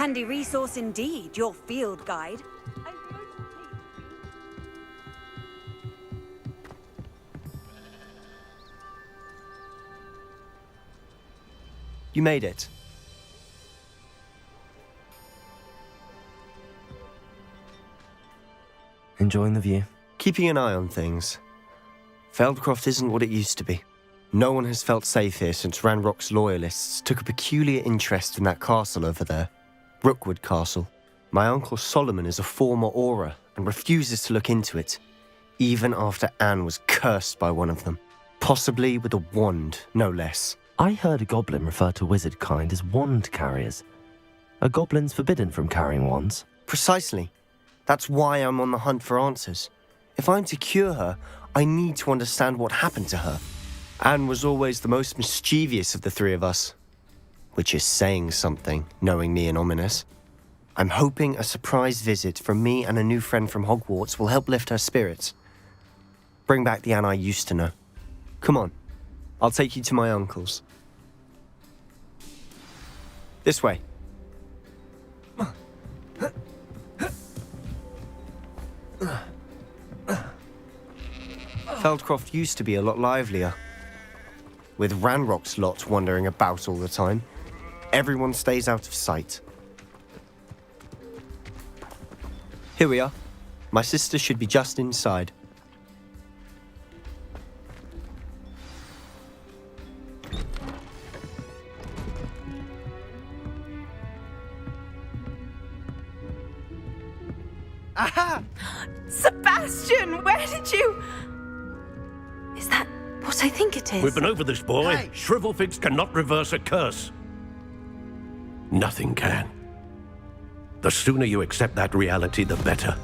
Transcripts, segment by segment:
Handy resource indeed, your field guide. You made it. Enjoying the view? Keeping an eye on things. Feldcroft isn't what it used to be. No one has felt safe here since Ranrock's loyalists took a peculiar interest in that castle over there. Rookwood Castle. My uncle Solomon is a former Auror and refuses to look into it, even after Anne was cursed by one of them. Possibly with a wand, no less. I heard a goblin refer to wizard kind as wand carriers. Are goblins forbidden from carrying wands? Precisely. That's why I'm on the hunt for answers. If I'm to cure her, I need to understand what happened to her. Anne was always the most mischievous of the three of us. Which is saying something, knowing me and Ominous. I'm hoping a surprise visit from me and a new friend from Hogwarts will help lift her spirits. Bring back the Anne I used to know. Come on, I'll take you to my uncle's. This way. Feldcroft used to be a lot livelier. With Ranrock's lot wandering about all the time, everyone stays out of sight. Here we are. My sister should be just inside. Aha! Sebastian, where did you... Is that what I think it is? We've been over this, boy. Hey. Shrivelfigs cannot reverse a curse. Nothing can. The sooner you accept that reality, the better.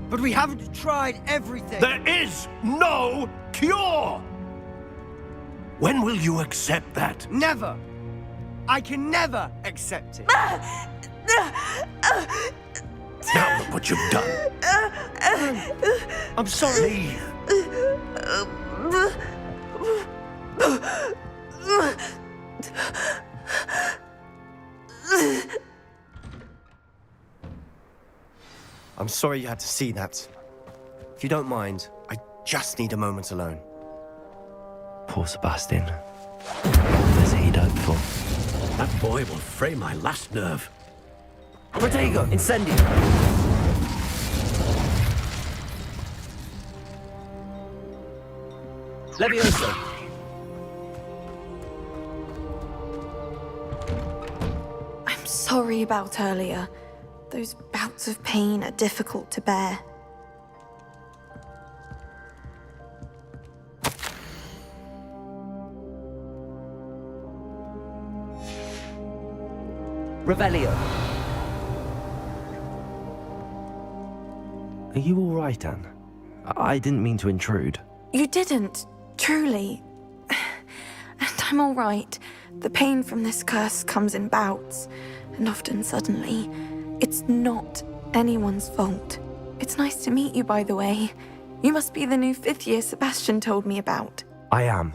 But we haven't tried everything. There is no cure! When will you accept that? Never. I can never accept it. Now look what you've done. I'm sorry. Leave. I'm sorry you had to see that. If you don't mind, I just need a moment alone. Poor Sebastian. What does he'd hoped for? That boy will fray my last nerve. Protego, incendio. Levioso. I'm sorry about earlier. Those bouts of pain are difficult to bear. Revelio. Are you all right, Anne? I didn't mean to intrude. You didn't, truly. And I'm all right. The pain from this curse comes in bouts, and often suddenly. It's not anyone's fault. It's nice to meet you, by the way. You must be the new 5th year Sebastian told me about. I am.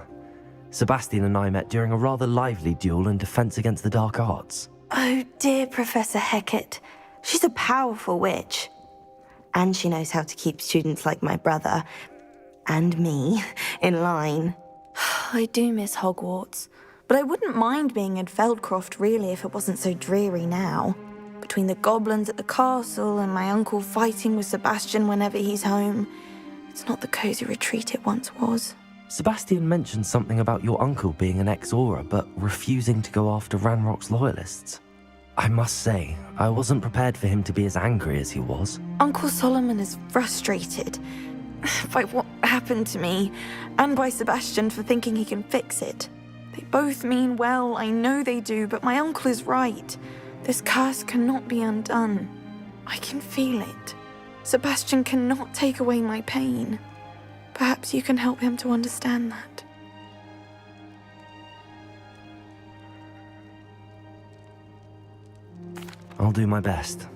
Sebastian and I met during a rather lively duel in defense against the dark arts. Oh dear, Professor Hecat. She's a powerful witch. And she knows how to keep students like my brother, and me, in line. I do miss Hogwarts, but I wouldn't mind being in Feldcroft really if it wasn't so dreary now. Between the goblins at the castle and my uncle fighting with Sebastian whenever he's home, it's not the cozy retreat it once was. Sebastian mentioned something about your uncle being an ex-Auror, but refusing to go after Ranrock's loyalists. I must say, I wasn't prepared for him to be as angry as he was. Uncle Solomon is frustrated by what happened to me, and by Sebastian for thinking he can fix it. They both mean well, I know they do, but my uncle is right. This curse cannot be undone. I can feel it. Sebastian cannot take away my pain. Perhaps you can help him to understand that. I'll do my best.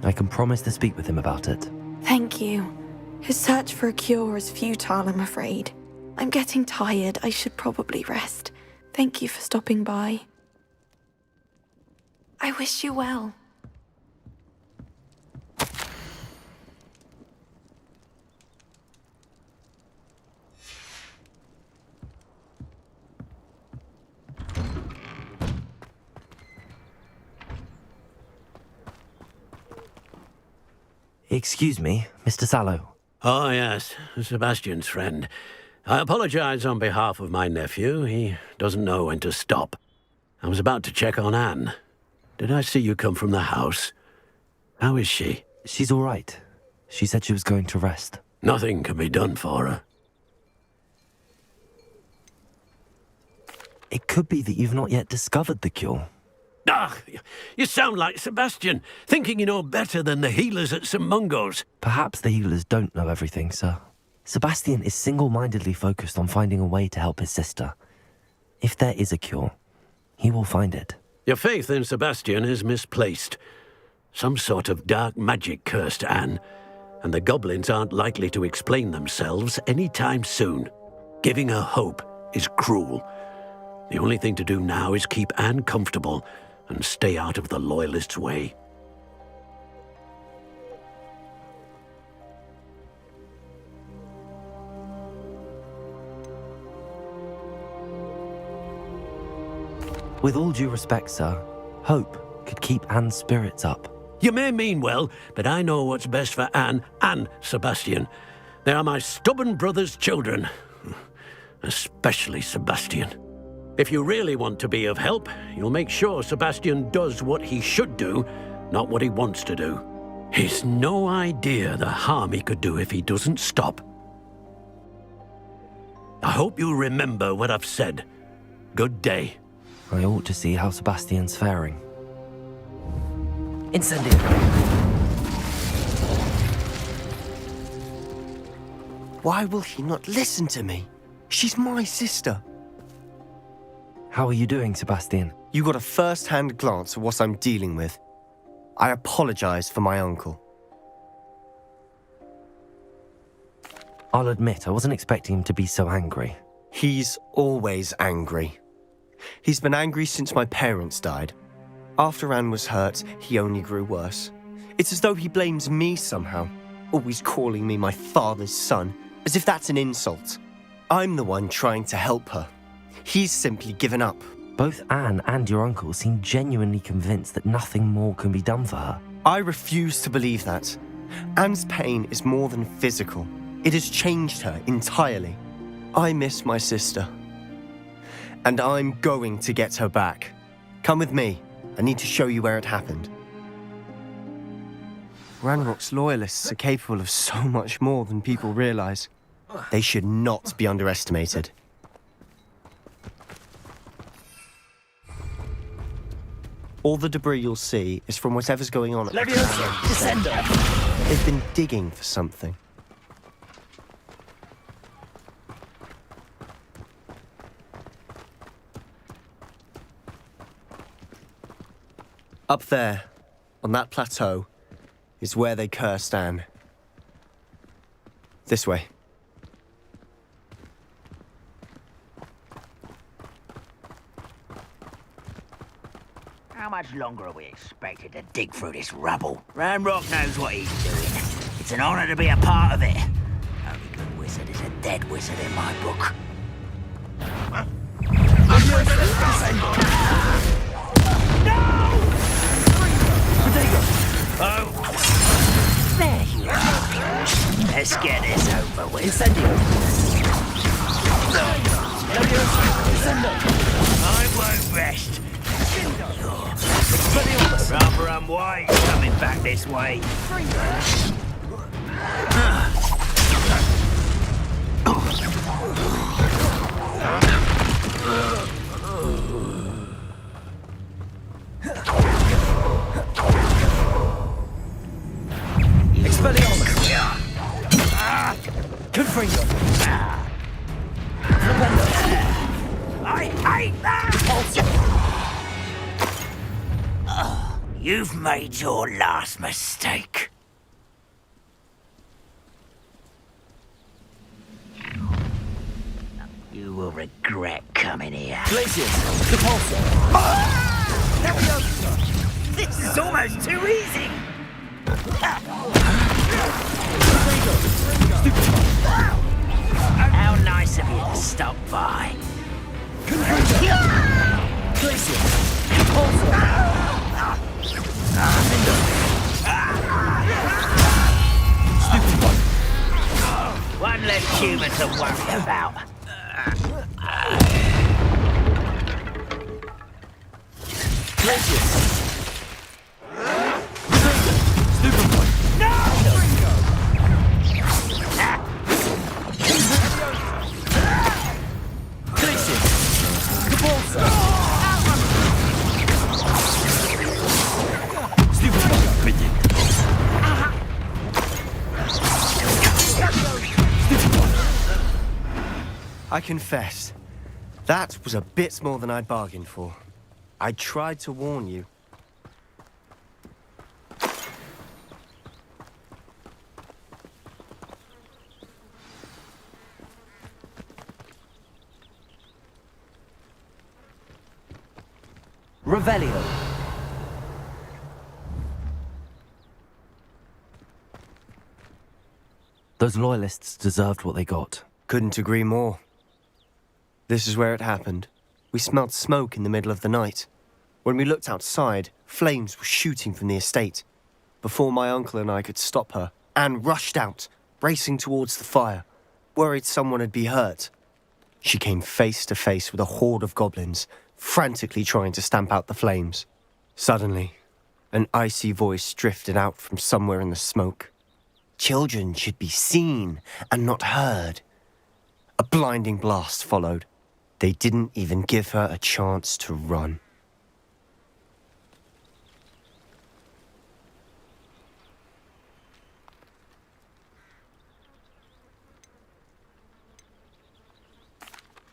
I can promise to speak with him about it. Thank you. His search for a cure is futile, I'm afraid. I'm getting tired. I should probably rest. Thank you for stopping by. I wish you well. Excuse me, Mr. Sallow. Oh, yes, Sebastian's friend. I apologize on behalf of my nephew. He doesn't know when to stop. I was about to check on Anne. Did I see you come from the house? How is she? She's all right. She said she was going to rest. Nothing can be done for her. It could be that you've not yet discovered the cure. Ah, you sound like Sebastian, thinking you know better than the healers at St. Mungo's. Perhaps the healers don't know everything, sir. Sebastian is single-mindedly focused on finding a way to help his sister. If there is a cure, he will find it. Your faith in Sebastian is misplaced. Some sort of dark magic cursed Anne, and the goblins aren't likely to explain themselves anytime soon. Giving her hope is cruel. The only thing to do now is keep Anne comfortable and stay out of the Loyalists' way. With all due respect, sir, hope could keep Anne's spirits up. You may mean well, but I know what's best for Anne and Sebastian. They are my stubborn brother's children. Especially Sebastian. If you really want to be of help, you'll make sure Sebastian does what he should do, not what he wants to do. He's no idea the harm he could do if he doesn't stop. I hope you remember what I've said. Good day. I ought to see how Sebastian's faring. Incendio! Why will he not listen to me? She's my sister. How are you doing, Sebastian? You got a first-hand glance at what I'm dealing with. I apologize for my uncle. I'll admit, I wasn't expecting him to be so angry. He's always angry. He's been angry since my parents died. After Anne was hurt, he only grew worse. It's as though he blames me somehow, always calling me my father's son, as if that's an insult. I'm the one trying to help her. He's simply given up. Both Anne and your uncle seem genuinely convinced that nothing more can be done for her. I refuse to believe that. Anne's pain is more than physical. It has changed her entirely. I miss my sister. And I'm going to get her back. Come with me. I need to show you where it happened. Ranrock's loyalists are capable of so much more than people realize. They should not be underestimated. All the debris you'll see is from whatever's going on at the time. They've been digging for something. Up there, on that plateau, is where they cursed Anne. This way. How much longer are we expected to dig through this rubble? Ranrock knows what he's doing. It's an honor to be a part of it. Only good wizard is a dead wizard in my book. Oh! There you are. Let's get this over with. Incendio! I won't rest. Rather unwise coming back this way. I hate that! You've made your last mistake. You will regret coming here. Glacius, Repulsor. This is almost too easy! How nice of you to stop by. One less human to worry about. I confess, that was a bit more than I'd bargained for. I tried to warn you. Revelio. Those loyalists deserved what they got. Couldn't agree more. This is where it happened. We smelled smoke in the middle of the night. When we looked outside, flames were shooting from the estate. Before my uncle and I could stop her, Anne rushed out, racing towards the fire, worried someone had been hurt. She came face to face with a horde of goblins, frantically trying to stamp out the flames. Suddenly, an icy voice drifted out from somewhere in the smoke. Children should be seen and not heard. A blinding blast followed. They didn't even give her a chance to run.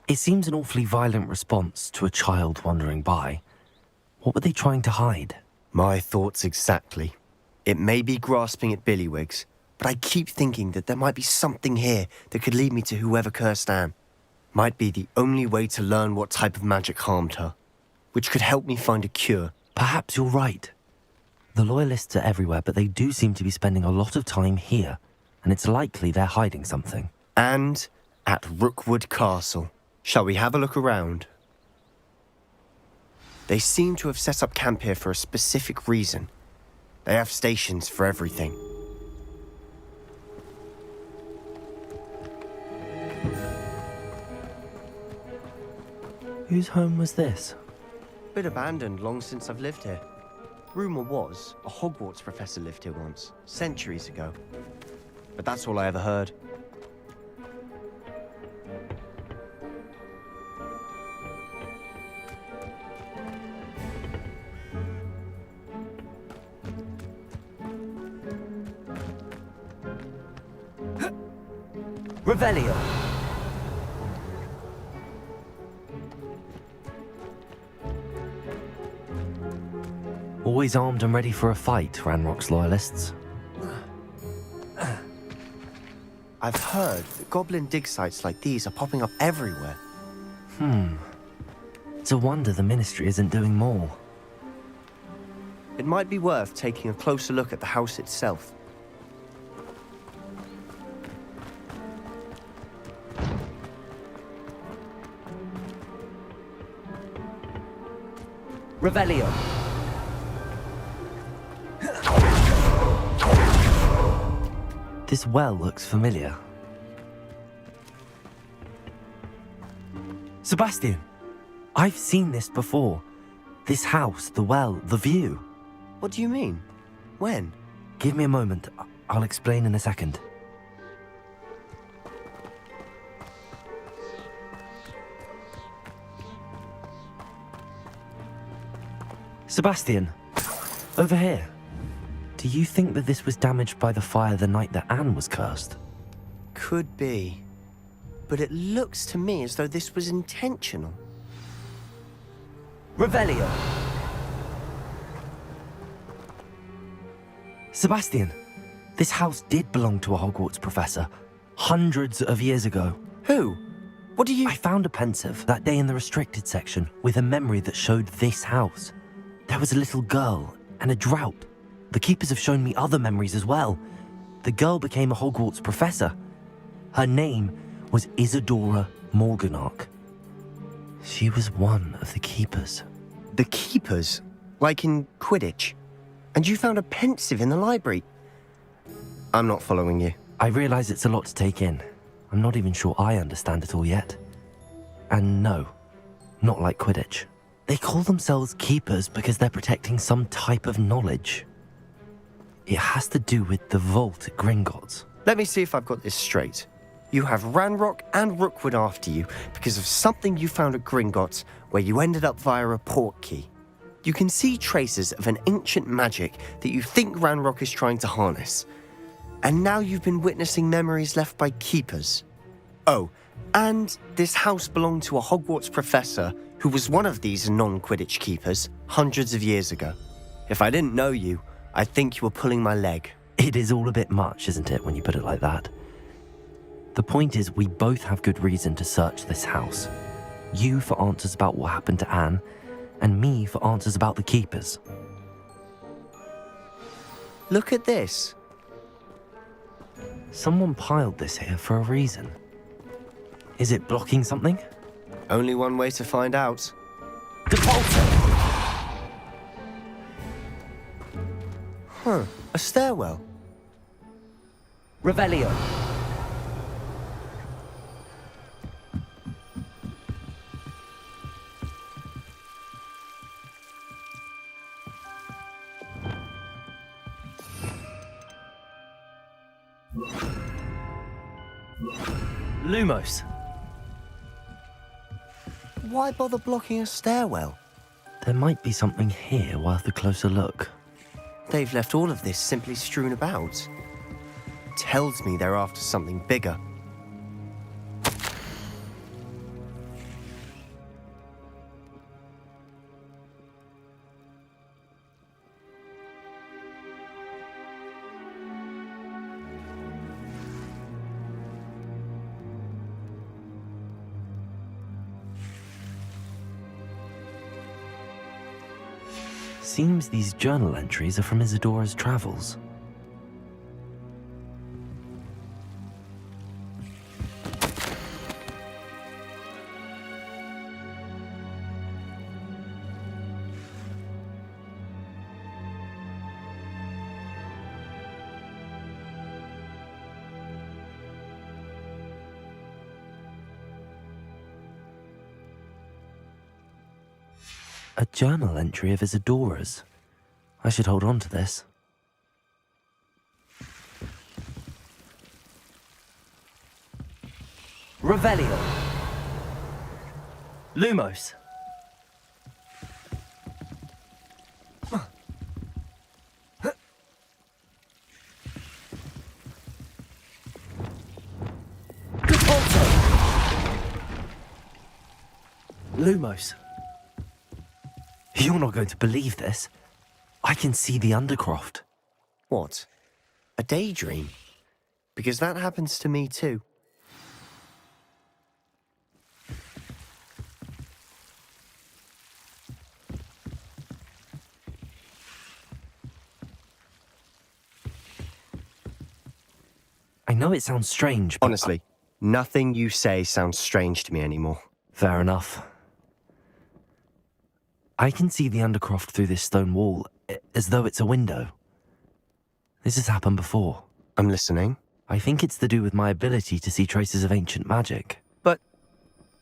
It seems an awfully violent response to a child wandering by. What were they trying to hide? My thoughts exactly. It may be grasping at Billywigs, but I keep thinking that there might be something here that could lead me to whoever cursed Anne. Might be the only way to learn what type of magic harmed her, which could help me find a cure. Perhaps you're right. The loyalists are everywhere, but they do seem to be spending a lot of time here, and it's likely they're hiding something. And at Rookwood Castle. Shall we have a look around? They seem to have set up camp here for a specific reason. They have stations for everything. Whose home was this? Been abandoned long since I've lived here. Rumour was a Hogwarts professor lived here once, centuries ago. But that's all I ever heard. Revelio. Always armed and ready for a fight, Ranrock's loyalists. I've heard that goblin dig sites like these are popping up everywhere. It's a wonder the Ministry isn't doing more. It might be worth taking a closer look at the house itself. Revelio. This well looks familiar. Sebastian, I've seen this before. This house, the well, the view. What do you mean? When? Give me a moment. I'll explain in a second. Sebastian, over here. Do you think that this was damaged by the fire the night that Anne was cursed? Could be. But it looks to me as though this was intentional. Revelio. Sebastian, this house did belong to a Hogwarts professor, hundreds of years ago. Who? What do you... I found a pensive that day in the restricted section with a memory that showed this house. There was a little girl and a drought. The Keepers have shown me other memories as well. The girl became a Hogwarts professor. Her name was Isadora Morganach. She was one of the Keepers. The Keepers? Like in Quidditch? And you found a pensive in the library? I'm not following you. I realize it's a lot to take in. I'm not even sure I understand it all yet. And no, not like Quidditch. They call themselves Keepers because they're protecting some type of knowledge. It has to do with the vault at Gringotts. Let me see if I've got this straight. You have Ranrock and Rookwood after you because of something you found at Gringotts where you ended up via a portkey. You can see traces of an ancient magic that you think Ranrock is trying to harness. And now you've been witnessing memories left by Keepers. Oh, and this house belonged to a Hogwarts professor who was one of these non-Quidditch Keepers hundreds of years ago. If I didn't know you, I'd think you were pulling my leg. It is all a bit much, isn't it, when you put it like that? The point is, we both have good reason to search this house. You for answers about what happened to Anne, and me for answers about the Keepers. Look at this. Someone piled this here for a reason. Is it blocking something? Only one way to find out. Huh, a stairwell. Revelio. Lumos. Why bother blocking a stairwell? There might be something here worth a closer look. They've left all of this simply strewn about. Tells me they're after something bigger. Seems these journal entries are from Isadora's travels. A journal entry of Isadora's. I should hold on to this. Revelio. Lumos. Lumos. You're not going to believe this. I can see the Undercroft. What? A daydream? Because that happens to me too. I know it sounds strange, but... Honestly, nothing you say sounds strange to me anymore. Fair enough. I can see the Undercroft through this stone wall, as though it's a window. This has happened before. I'm listening. I think it's to do with my ability to see traces of ancient magic. But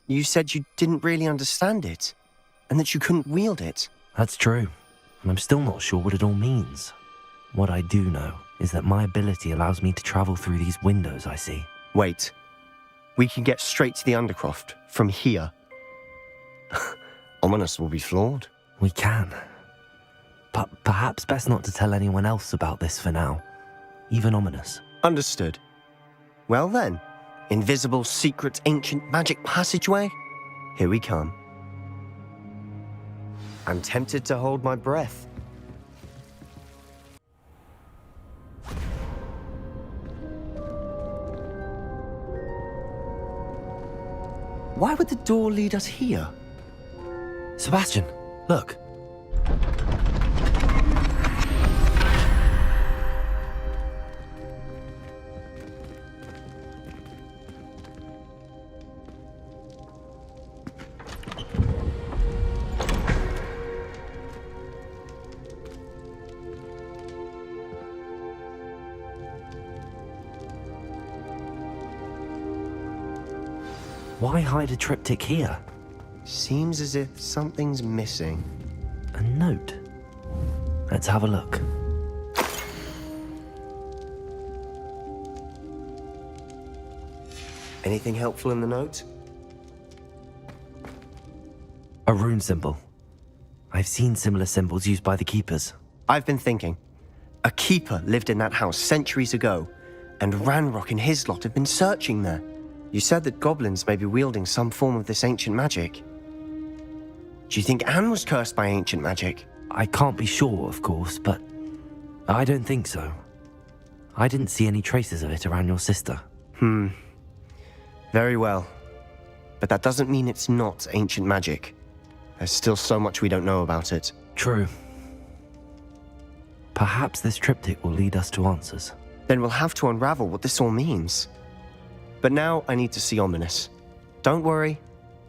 you said you didn't really understand it, and that you couldn't wield it. That's true, and I'm still not sure what it all means. What I do know is that my ability allows me to travel through these windows I see. Wait. We can get straight to the Undercroft from here. Ominous will be flawed. We can. But perhaps best not to tell anyone else about this for now. Even Ominous. Understood. Well then, invisible, secret, ancient magic passageway? Here we come. I'm tempted to hold my breath. Why would the door lead us here? Sebastian, look. Why hide a triptych here? Seems as if something's missing. A note. Let's have a look. Anything helpful in the note? A rune symbol. I've seen similar symbols used by the keepers. I've been thinking. A keeper lived in that house centuries ago, and Ranrock and his lot have been searching there. You said that goblins may be wielding some form of this ancient magic. Do you think Anne was cursed by ancient magic? I can't be sure, of course, but I don't think so. I didn't see any traces of it around your sister. Very well. But that doesn't mean it's not ancient magic. There's still so much we don't know about it. True. Perhaps this triptych will lead us to answers. Then we'll have to unravel what this all means. But now I need to see Ominous. Don't worry,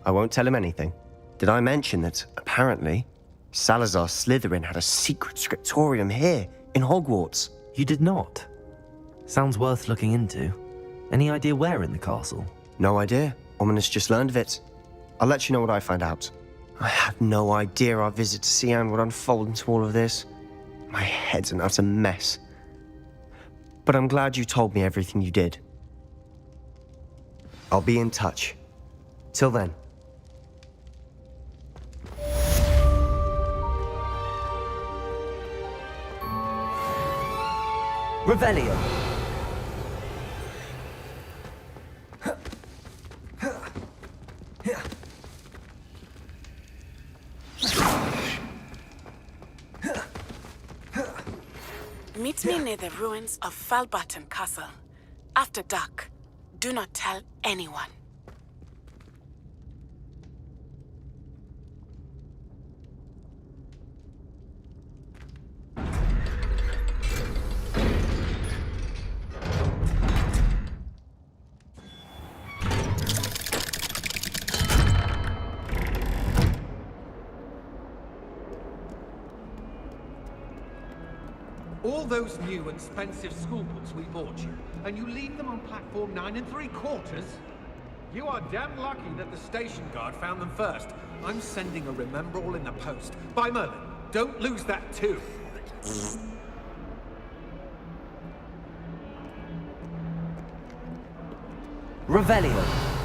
I won't tell him anything. Did I mention that, apparently, Salazar Slytherin had a secret scriptorium here, in Hogwarts? You did not? Sounds worth looking into. Any idea where in the castle? No idea. Ominous just learned of it. I'll let you know what I find out. I had no idea our visit to Cian would unfold into all of this. My head's an utter mess. But I'm glad you told me everything you did. I'll be in touch. Till then. Revelio. Meet me near the ruins of Falbaton Castle. After dark. Do not tell anyone. All those new expensive school books we bought you, and you leave them on platform 9 3/4? You are damn lucky that the station guard found them first. I'm sending a remember all in the post. By Merlin, don't lose that too. Revelio.